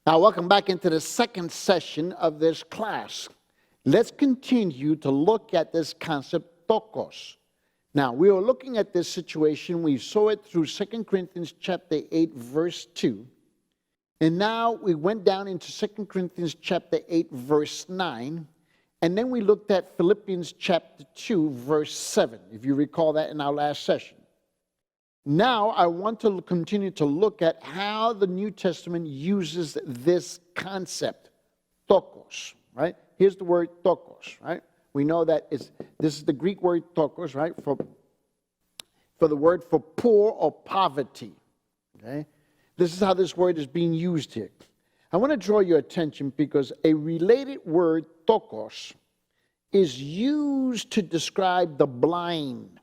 Now, welcome back into the second session of this class. Let's continue to look at this concept, tokos. Now, we were looking at this situation. We saw it through 2 Corinthians chapter 8, verse 2. And now we went down into 2 Corinthians chapter 8, verse 9. And then we looked at Philippians chapter 2, verse 7, if you recall that in our last session. Now, I want to continue to look at how the New Testament uses this concept, tokos, right? Here's the word tokos, right? We know that this is the Greek word tokos, right? For the word for poor or poverty, okay? This is how this word is being used here. I want to draw your attention because a related word, tokos, is used to describe the blind.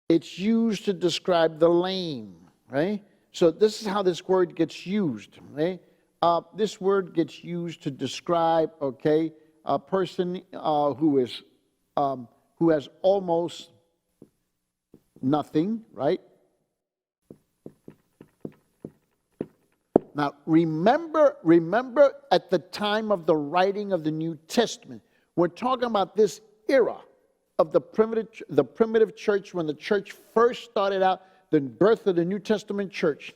It's used to describe the lame, right? So this is how this word gets used, right? This word gets used to describe, okay, a person who has almost nothing, right? Now, remember at the time of the writing of the New Testament, we're talking about this era of the primitive church, when the church first started out, the birth of the New Testament church.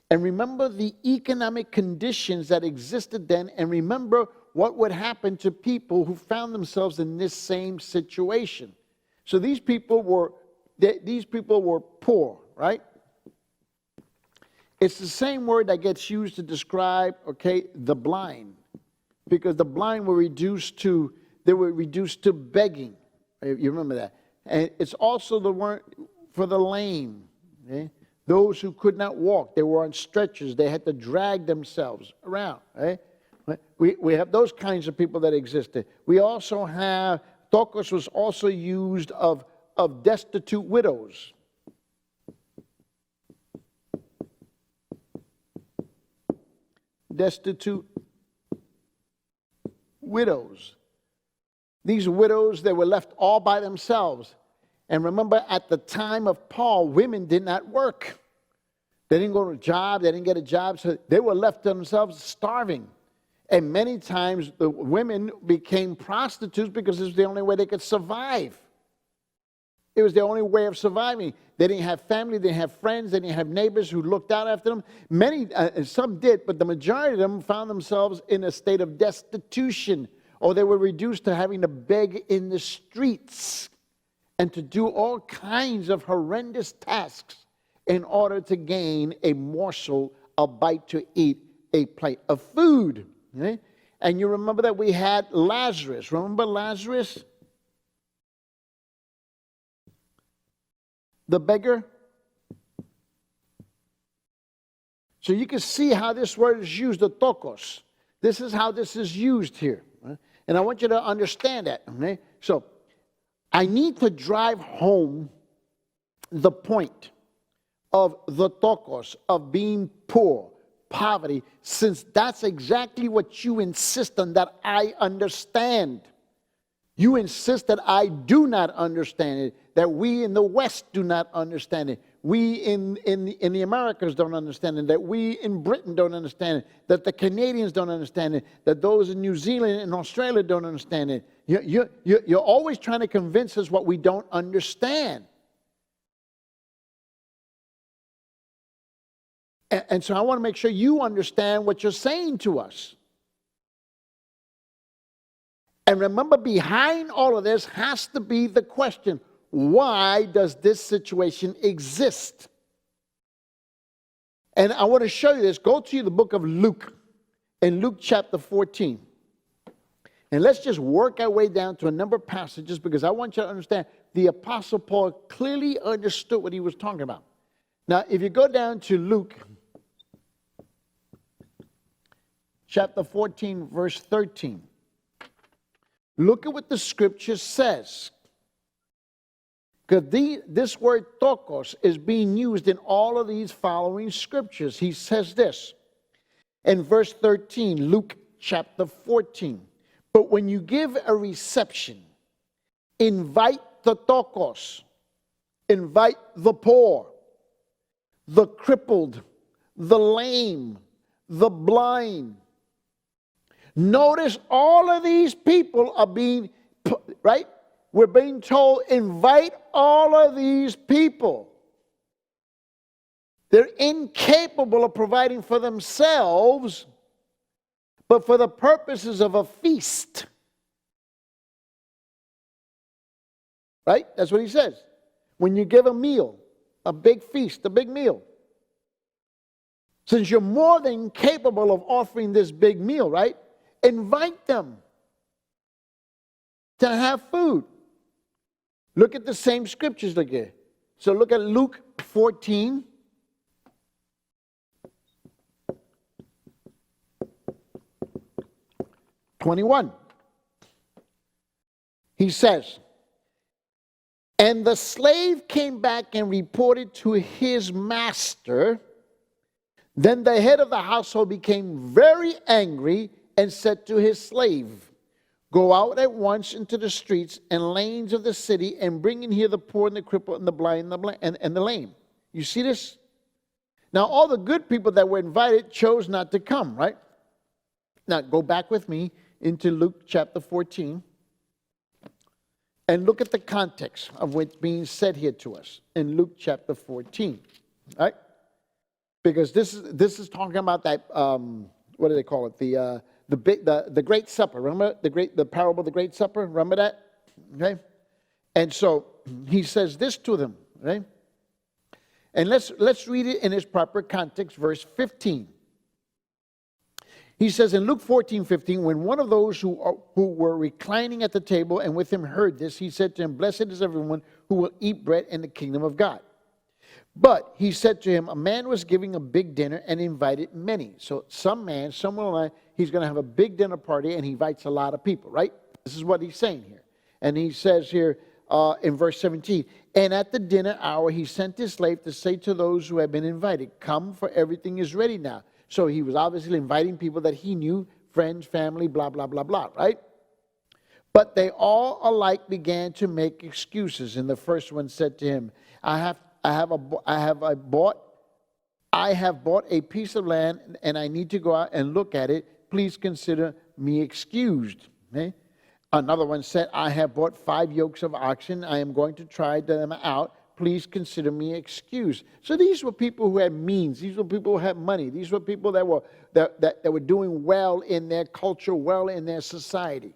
And remember the economic conditions that existed then, and remember what would happen to people who found themselves in this same situation. So these people were poor, right? It's the same word that gets used to describe, okay, the blind, because the blind were reduced to begging. You remember that. And it's also the word for the lame, okay? Those who could not walk. They were on stretchers. They had to drag themselves around, right? We have those kinds of people that existed. We also have, tokos was also used of destitute widows. Destitute widows. These widows, they were left all by themselves. And remember, at the time of Paul, women did not work. They didn't go to a job. They didn't get a job. So they were left to themselves starving. And many times the women became prostitutes because it was the only way they could survive. It was the only way of surviving. They didn't have family. They didn't have friends. They didn't have neighbors who looked out after them. Some did, but the majority of them found themselves in a state of destitution, or they were reduced to having to beg in the streets and to do all kinds of horrendous tasks in order to gain a morsel, a bite to eat, a plate of food. Okay? And you remember that we had Lazarus. Remember Lazarus? The beggar? So you can see how this word is used, the tokos. This is how this is used here. Right? And I want you to understand that. Okay? So I need to drive home the point of the tokos, of being poor, poverty, since that's exactly what you insist on that I understand. You insist that I do not understand it, that we in the West do not understand it, we in the Americas don't understand it, that we in Britain don't understand it, that the Canadians don't understand it, that those in New Zealand and Australia don't understand it. You're always trying to convince us what we don't understand. And so I want to make sure you understand what you're saying to us. And remember, behind all of this has to be the question, why does this situation exist? And I want to show you this. Go to the book of Luke, in Luke chapter 14. And let's just work our way down to a number of passages, because I want you to understand the Apostle Paul clearly understood what he was talking about. Now, if you go down to Luke chapter 14, verse 13. Look at what the scripture says. Because this word tokos is being used in all of these following scriptures. He says this in verse 13, Luke chapter 14. But when you give a reception, invite the tokos, invite the poor, the crippled, the lame, the blind, Notice all of these people are being, right? We're being told, invite all of these people. They're incapable of providing for themselves, but for the purposes of a feast. Right? That's what he says. When you give a meal, a big feast, a big meal. Since you're more than capable of offering this big meal, right? Invite them to have food. Look at the same scriptures again. So look at Luke 14. He says, and the slave came back and reported to his master. Then the head of the household became very angry and said to his slave, go out at once into the streets and lanes of the city and bring in here the poor and the crippled and the blind and the lame. You see this? Now all the good people that were invited chose not to come, right? Now go back with me into Luke chapter 14 and look at the context of what's being said here to us in Luke chapter 14, right? Because this is talking about that, what do they call it? The Great Supper. Remember the parable of the Great Supper? Remember that? Okay? And so he says this to them, right? And let's read it in its proper context, verse 15. He says in Luke 14:15, when one of those who were reclining at the table and with him heard this, he said to him, blessed is everyone who will eat bread in the kingdom of God. But he said to him, a man was giving a big dinner and invited many. So someone, he's going to have a big dinner party and he invites a lot of people, right? This is what he's saying here. And he says here in verse 17, and at the dinner hour he sent his slave to say to those who had been invited, come, for everything is ready now. So he was obviously inviting people that he knew, friends, family, blah, blah, blah, blah, right? But they all alike began to make excuses. And the first one said to him, I have bought a piece of land and I need to go out and look at it. Please consider me excused. Okay? Another one said, I have bought 5 yokes of oxen. I am going to try them out. Please consider me excused. So these were people who had means. These were people who had money. These were people that were doing well in their culture, well in their society.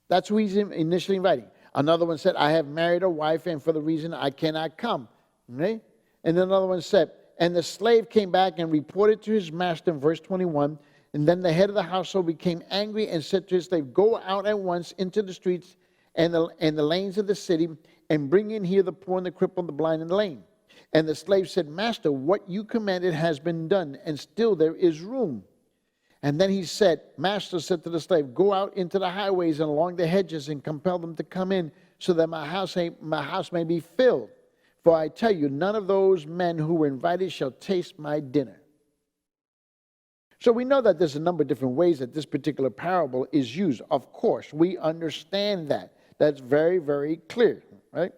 That's who he's initially inviting. Another one said, I have married a wife, and for the reason I cannot come. Okay? And then another one said, and the slave came back and reported to his master in verse 21. And then the head of the household became angry and said to his slave, go out at once into the streets and the lanes of the city and bring in here the poor and the crippled, the blind and the lame. And the slave said, Master, what you commanded has been done, and still there is room. And then he said, Master said to the slave, go out into the highways and along the hedges and compel them to come in, so that my house may be filled. For I tell you, none of those men who were invited shall taste my dinner. So we know that there's a number of different ways that this particular parable is used. Of course, we understand that. That's very, very clear, right?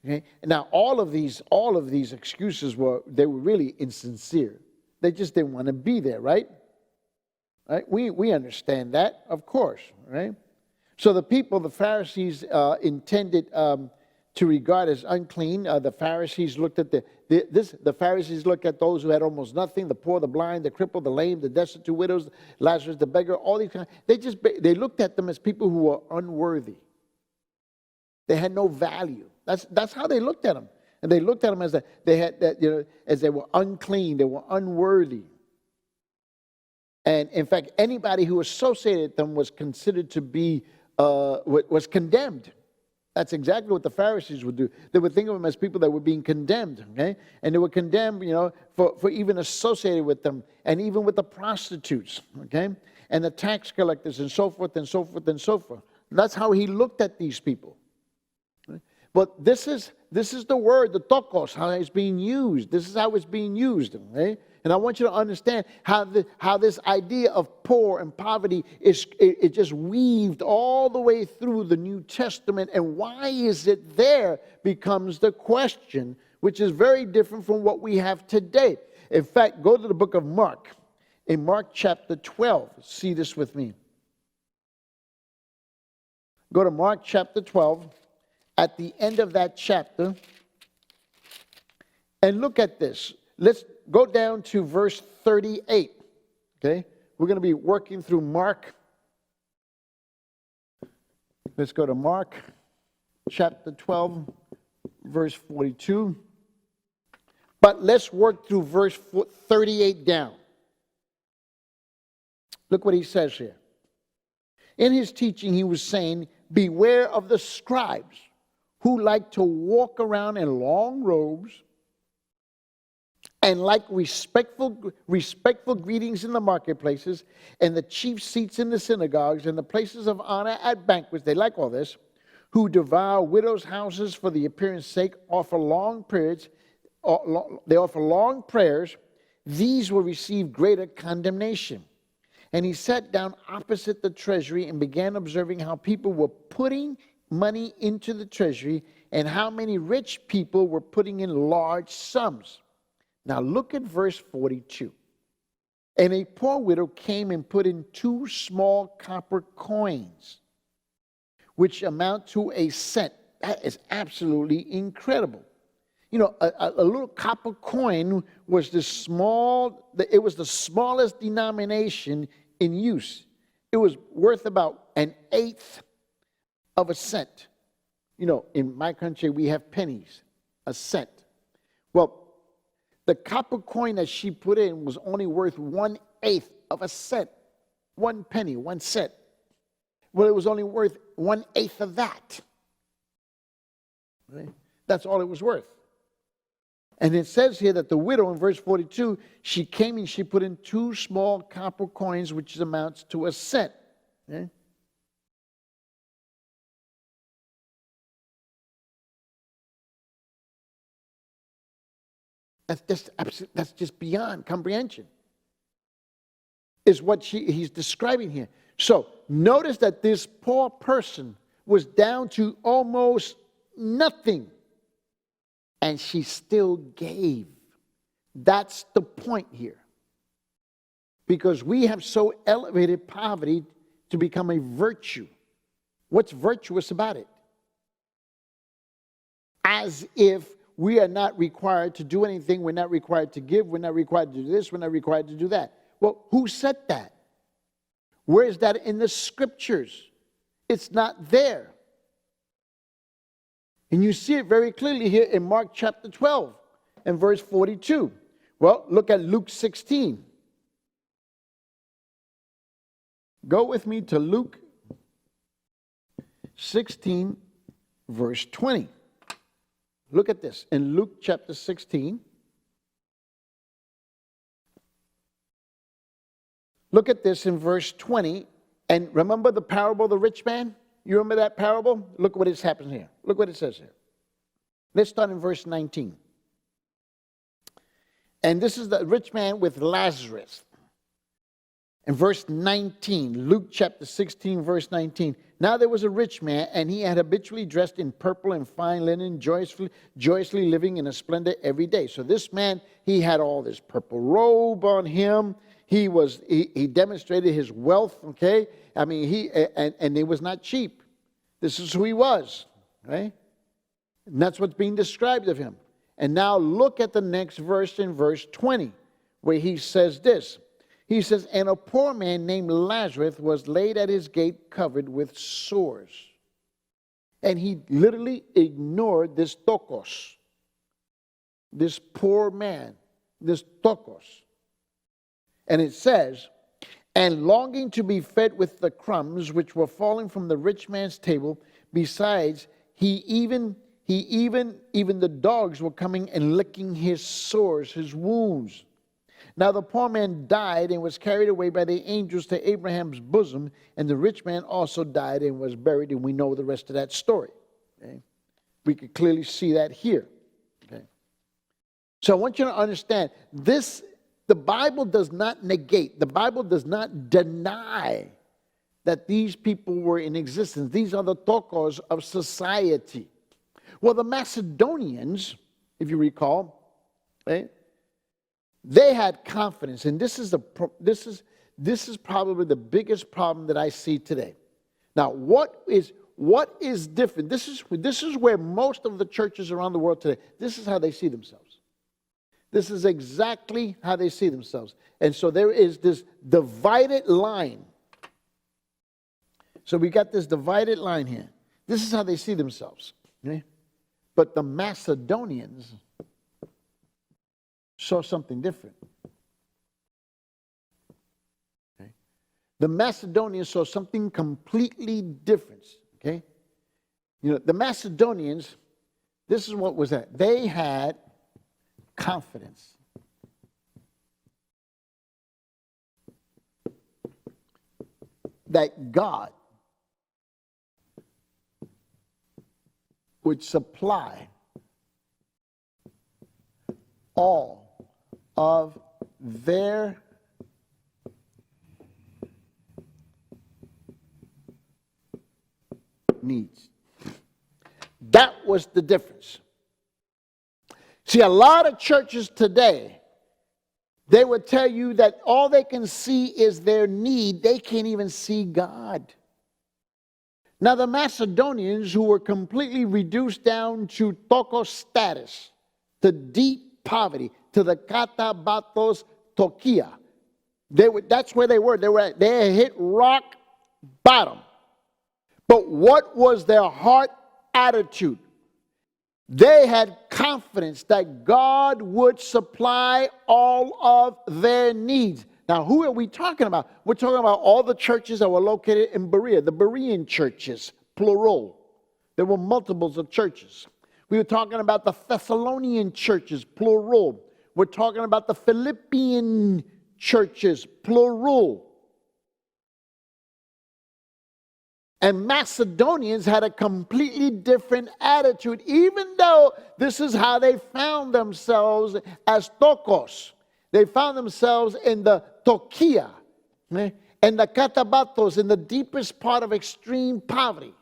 Okay. Now, all of these excuses were really insincere. They just didn't want to be there, right? Right? We understand that, of course, right? So the people, the Pharisees, intended to regard as unclean. The Pharisees looked at the Pharisees looked at those who had almost nothing: the poor, the blind, the crippled, the lame, the destitute, widows, Lazarus, the beggar. All these kinds. They looked at them as people who were unworthy. They had no value. That's how they looked at them, and they looked at them as as they were unclean, they were unworthy. And in fact, anybody who associated with them was considered to be was condemned. That's exactly what the Pharisees would do. They would think of them as people that were being condemned, okay? And they were condemned, for even associating with them, and even with the prostitutes, okay? And the tax collectors, and so forth, and so forth, and so forth. That's how he looked at these people. Okay? But this is the word, the tokos, how it's being used. This is how it's being used, okay? And I want you to understand how this idea of poor and poverty is just weaved all the way through the New Testament. And why is it there becomes the question, which is very different from what we have today. In fact, go to the book of Mark. In Mark chapter 12, see this with me. Go to Mark chapter 12, at the end of that chapter, and look at this. Let's go down to verse 38, okay? We're going to be working through Mark. Let's go to Mark chapter 12, verse 42. But let's work through verse 38 down. Look what he says here. In his teaching, he was saying, beware of the scribes who like to walk around in long robes and like respectful greetings in the marketplaces and the chief seats in the synagogues and the places of honor at banquets. They like all this. Who devour widows' houses for the appearance sake, offer long periods. They offer long prayers. These will receive greater condemnation. And he sat down opposite the treasury and began observing how people were putting money into the treasury and how many rich people were putting in large sums. Now look at verse 42. And a poor widow came and put in 2 small copper coins, which amount to a cent. That is absolutely incredible. You know, a little copper coin was it was the smallest denomination in use. It was worth about 1/8 of a cent. You know, in my country, we have pennies, a cent. Well, the copper coin that she put in was only worth 1/8 of a cent. 1 penny, 1 cent. Well, it was only worth 1/8 of that. Right? That's all it was worth. And it says here that the widow in verse 42, she came and she put in 2 small copper coins, which amounts to a cent. Okay? That's just beyond comprehension, is what he's describing here. So notice that this poor person was down to almost nothing, and she still gave. That's the point here. Because we have so elevated poverty to become a virtue. What's virtuous about it? As if we are not required to do anything, we're not required to give, we're not required to do this, we're not required to do that. Well, who said that? Where is that in the scriptures? It's not there. And you see it very clearly here in Mark chapter 12 and verse 42. Well, look at Luke 16. Go with me to Luke 16, verse 20. Look at this. In Luke chapter 16, look at this in verse 20. And remember the parable of the rich man? You remember that parable? Look what is happening here. Look what it says here. Let's start in verse 19. And this is the rich man with Lazarus. In verse 19, Luke chapter 16, verse 19. Now there was a rich man, and he had habitually dressed in purple and fine linen, joyously living in a splendor every day. So this man, he had all this purple robe on him. He demonstrated his wealth, okay? I mean, and it was not cheap. This is who he was, right? And that's what's being described of him. And now look at the next verse in verse 20, where he says this. He says, and a poor man named Lazarus was laid at his gate covered with sores. And he literally ignored this tokos. This poor man, this tokos. And it says, and longing to be fed with the crumbs which were falling from the rich man's table, besides, even the dogs were coming and licking his sores, his wounds. Now the poor man died and was carried away by the angels to Abraham's bosom, and the rich man also died and was buried, and we know the rest of that story. Okay? We could clearly see that here. Okay? So I want you to understand, the Bible does not negate, the Bible does not deny that these people were in existence. These are the tokos of society. Well, the Macedonians, if you recall, right? They had confidence, and this is probably the biggest problem that I see today. Now, what is different? This is where most of the churches around the world today, this is how they see themselves. This is exactly how they see themselves. And so there is this divided line. So we got this divided line here. This is how they see themselves. Okay? But the Macedonians saw something different. Okay? The Macedonians saw something completely different. Okay? You know, the Macedonians, this is what was that. They had confidence. That God would supply all of their needs. That was the difference. See, a lot of churches today, they would tell you that all they can see is their need. They can't even see God. Now, the Macedonians, who were completely reduced down to tokos status, to deep poverty, to the katabatos tokia, that's where they were. They had hit rock bottom. But what was their heart attitude? They had confidence that God would supply all of their needs. Now, who are we talking about? We're talking about all the churches that were located in Berea, the Berean churches, plural. There were multiples of churches. We were talking about the Thessalonian churches, plural. We're talking about the Philippian churches, plural. And Macedonians had a completely different attitude, even though this is how they found themselves as tokos. They found themselves in the tokia, and the katabatos, in the deepest part of extreme poverty.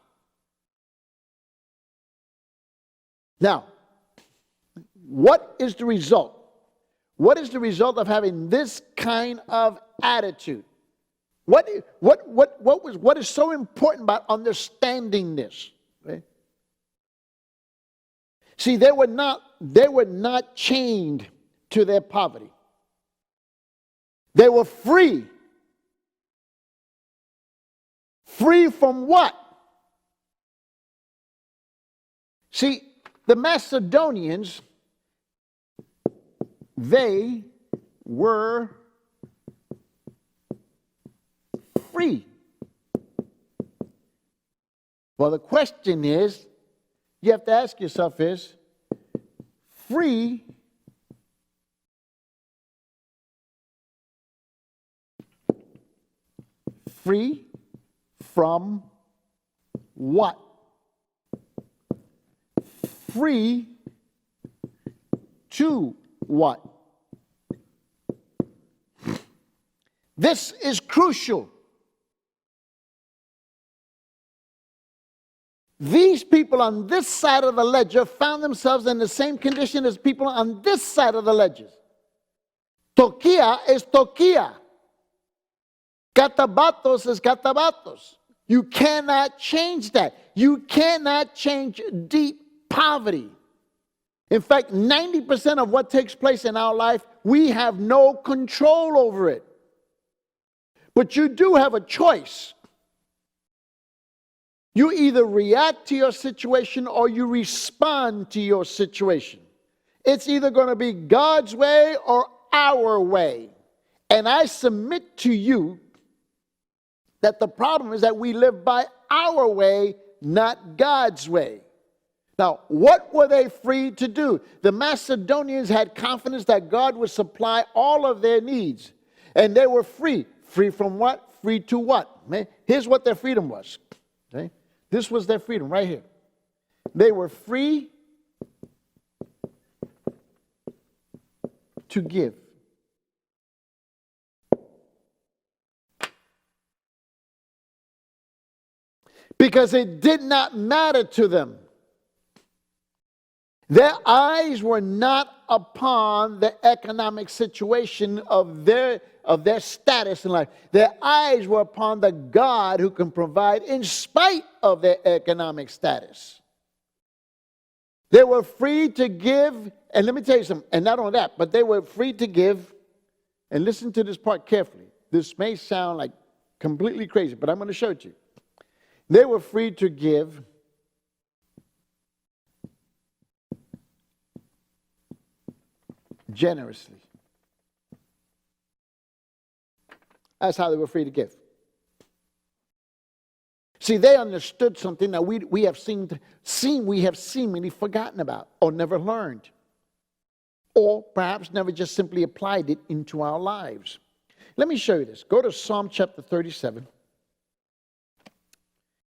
Now, what is the result? What is the result of having this kind of attitude? What is so important about understanding this? Right? See, they were not chained to their poverty. They were free. Free from what? See, the Macedonians, they were free. Well, the question is, you have to ask yourself is, free from what? Free to what? This is crucial. These people on this side of the ledger found themselves in the same condition as people on this side of the ledger. Tokia is tokia. Katabatos is katabatos. You cannot change that. You cannot change deep poverty. In fact, 90% of what takes place in our life, we have no control over it. But you do have a choice. You either react to your situation or you respond to your situation. It's either going to be God's way or our way. And I submit to you that the problem is that we live by our way, not God's way. Now, what were they free to do? The Macedonians had confidence that God would supply all of their needs. And they were free. Free from what? Free to what? Here's what their freedom was. Okay? This was their freedom right here. They were free to give. Because it did not matter to them. Their eyes were not upon the economic situation of their status in life. Their eyes were upon the God who can provide in spite of their economic status. They were free to give, and let me tell you something, and not only that, but they were free to give, and listen to this part carefully. This may sound like completely crazy, but I'm going to show it to you. They were free to give generously. That's how they were free to give. See, they understood something that we have seemingly forgotten about or never learned, or perhaps never just simply applied it into our lives. Let me show you this. Go to Psalm chapter 37.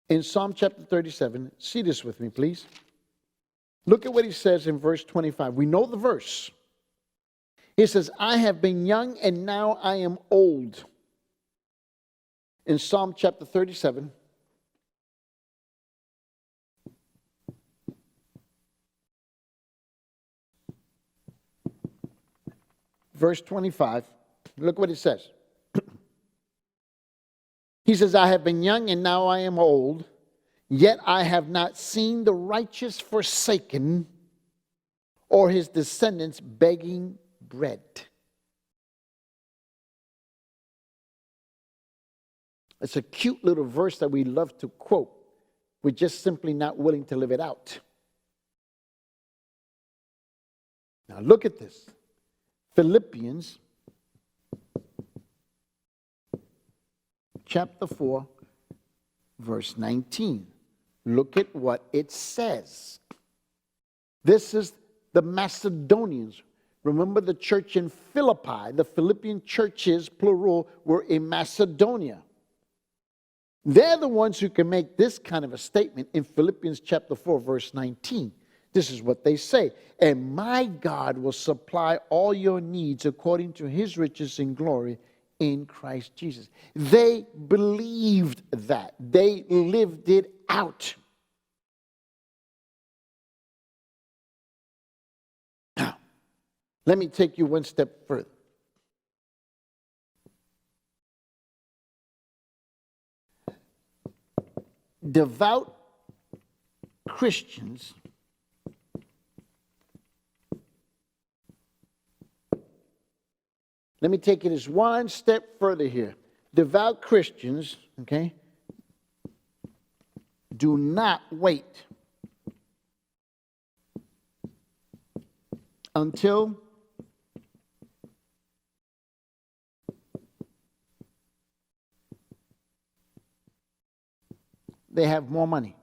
In Psalm chapter 37, see this with me, please. Look at what he says in verse 25. We know the verse. He says, I have been young and now I am old. In Psalm chapter 37, verse 25, look what it says. He says, I have been young and now I am old, yet I have not seen the righteous forsaken or his descendants begging bread. It's a cute little verse that we love to quote. We're just simply not willing to live it out. Now look at this. Philippians chapter 4, verse 19. Look at what it says. This is the Macedonians. Remember the church in Philippi, the Philippian churches, plural, were in Macedonia. They're the ones who can make this kind of a statement in Philippians chapter 4, verse 19. This is what they say. And my God will supply all your needs according to his riches in glory in Christ Jesus. They believed that. They lived it out. Now, let me take you one step further. Devout Christians let me take it as one step further here. Devout Christians, okay, do not wait until they have more money.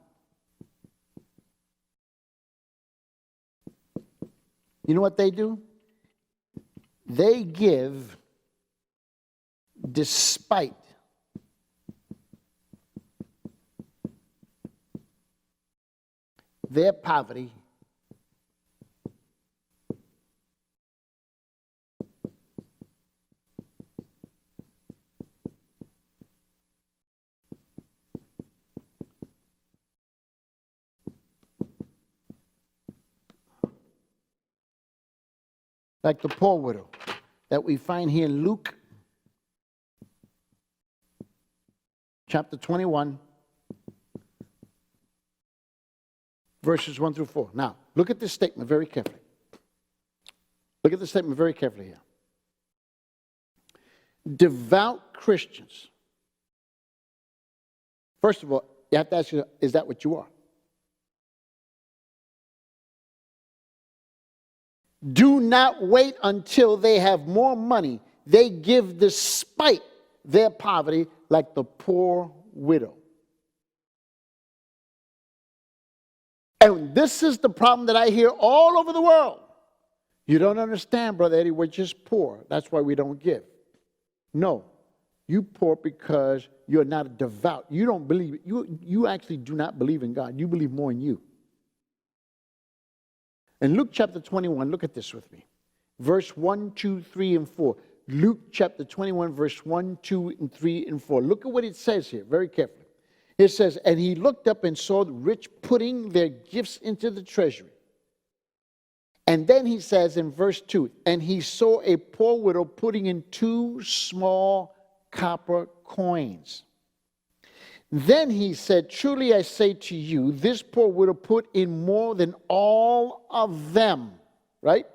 You know what they do? They give despite their poverty like the poor widow that we find here in Luke chapter 21, verses 1 through 4. Now, look at this statement very carefully. Look at this statement very carefully here. Devout Christians. First of all, you have to ask yourself, is that what you are? Do not wait until they have more money. They give despite their poverty, like the poor widow. And this is the problem that I hear all over the world. You don't understand, Brother Eddie, we're just poor. That's why we don't give. No, you poor because you're not devout. You don't believe it. You actually do not believe in God. You believe more in you. In Luke chapter 21, look at this with me. Verse 1, 2, 3, and 4. Luke chapter 21, verse 1, 2, and 3, and 4. Look at what it says here, very carefully. It says, and he looked up and saw the rich putting their gifts into the treasury. And then he says in verse 2, and he saw a poor widow putting in 2 small copper coins. Then he said, truly I say to you, this poor widow put in more than all of them. Right?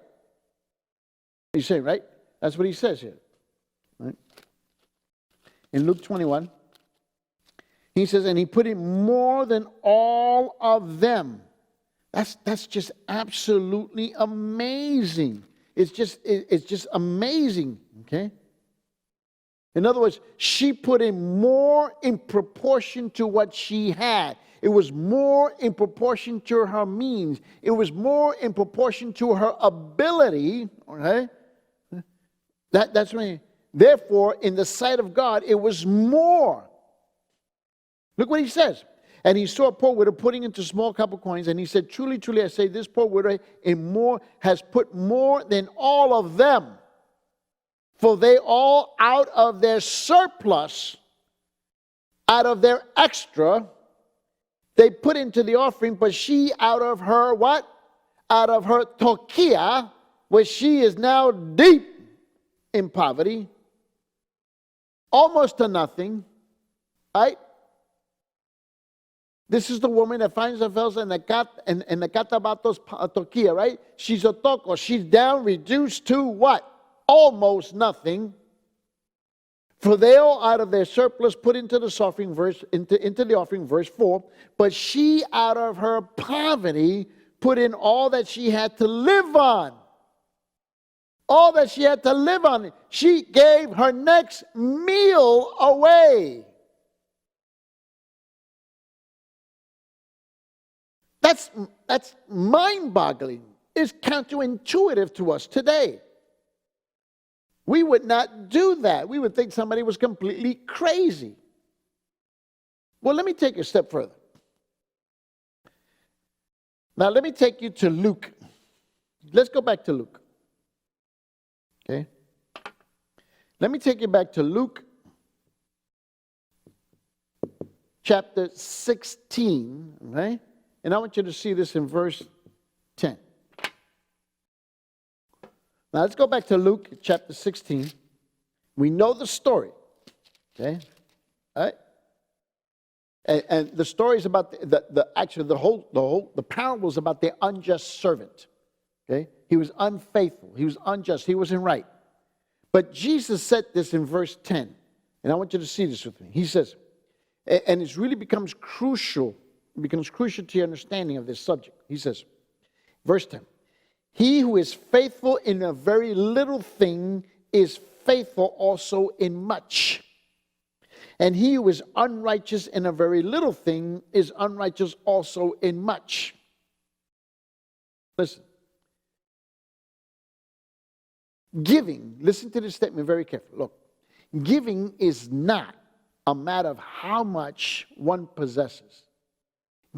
He's saying, right? That's what he says here. Right? In Luke 21, he says, and he put in more than all of them. That's just absolutely amazing. It's just amazing. Okay? In other words, she put in more in proportion to what she had. It was more in proportion to her means. It was more in proportion to her ability. Okay? That's what. Therefore, in the sight of God, it was more. Look what he says. And he saw a poor widow putting into small copper coins, and he said, truly, truly, I say, this poor widow has put more than all of them. For they all out of their surplus, out of their extra, they put into the offering, but she out of her what? Out of her tokia, where she is now deep in poverty, almost to nothing, right? This is the woman that finds herself in the katabatos tokia, right? She's a toko. She's down, reduced to what? Almost nothing. For they all out of their surplus put into the offering, into the offering, verse 4. But she out of her poverty put in all that she had to live on. All that she had to live on. She gave her next meal away. That's mind-boggling. It's counterintuitive to us today. We would not do that. We would think somebody was completely crazy. Well, let me take you a step further. Now, let me take you to Luke. Let's go back to Luke. Okay? Let me take you back to Luke chapter 16, okay? And I want you to see this in verse 10. Now let's go back to Luke chapter 16. We know the story. Okay? All right? And the story is about the parable is about the unjust servant. Okay? He was unfaithful. He was unjust. He wasn't right. But Jesus said this in verse 10. And I want you to see this with me. He says, and it really becomes crucial to your understanding of this subject. He says, verse 10, he who is faithful in a very little thing is faithful also in much. And he who is unrighteous in a very little thing is unrighteous also in much. Listen. Giving, listen to this statement very carefully. Look, giving is not a matter of how much one possesses.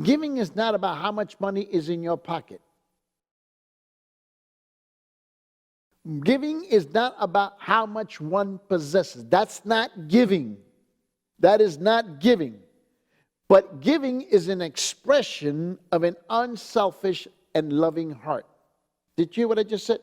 Giving is not about how much money is in your pocket. Giving is not about how much one possesses. That's not giving. That is not giving. But giving is an expression of an unselfish and loving heart. Did you hear what I just said?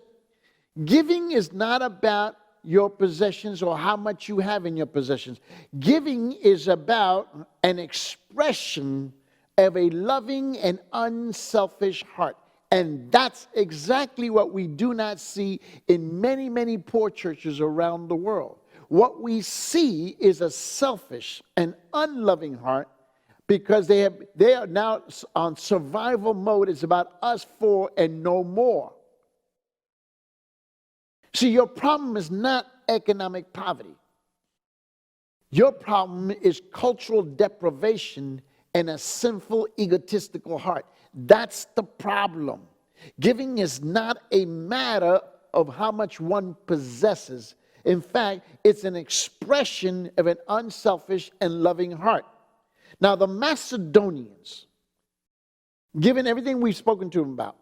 Giving is not about your possessions or how much you have in your possessions. Giving is about an expression of a loving and unselfish heart. And that's exactly what we do not see in many, many poor churches around the world. What we see is a selfish and unloving heart because they are now on survival mode. It's about us for and no more. See, your problem is not economic poverty. Your problem is cultural deprivation and a sinful, egotistical heart. That's the problem. Giving is not a matter of how much one possesses. In fact, it's an expression of an unselfish and loving heart. Now, the Macedonians, given everything we've spoken to them about,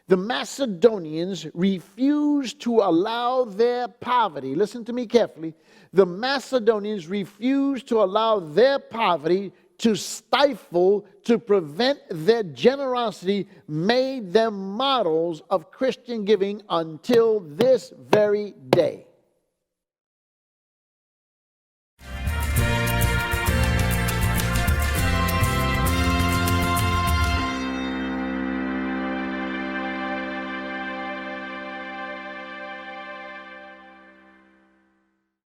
the Macedonians refused to allow their poverty, listen to me carefully, the Macedonians refused to allow their poverty to stifle, to prevent their generosity, made them models of Christian giving until this very day.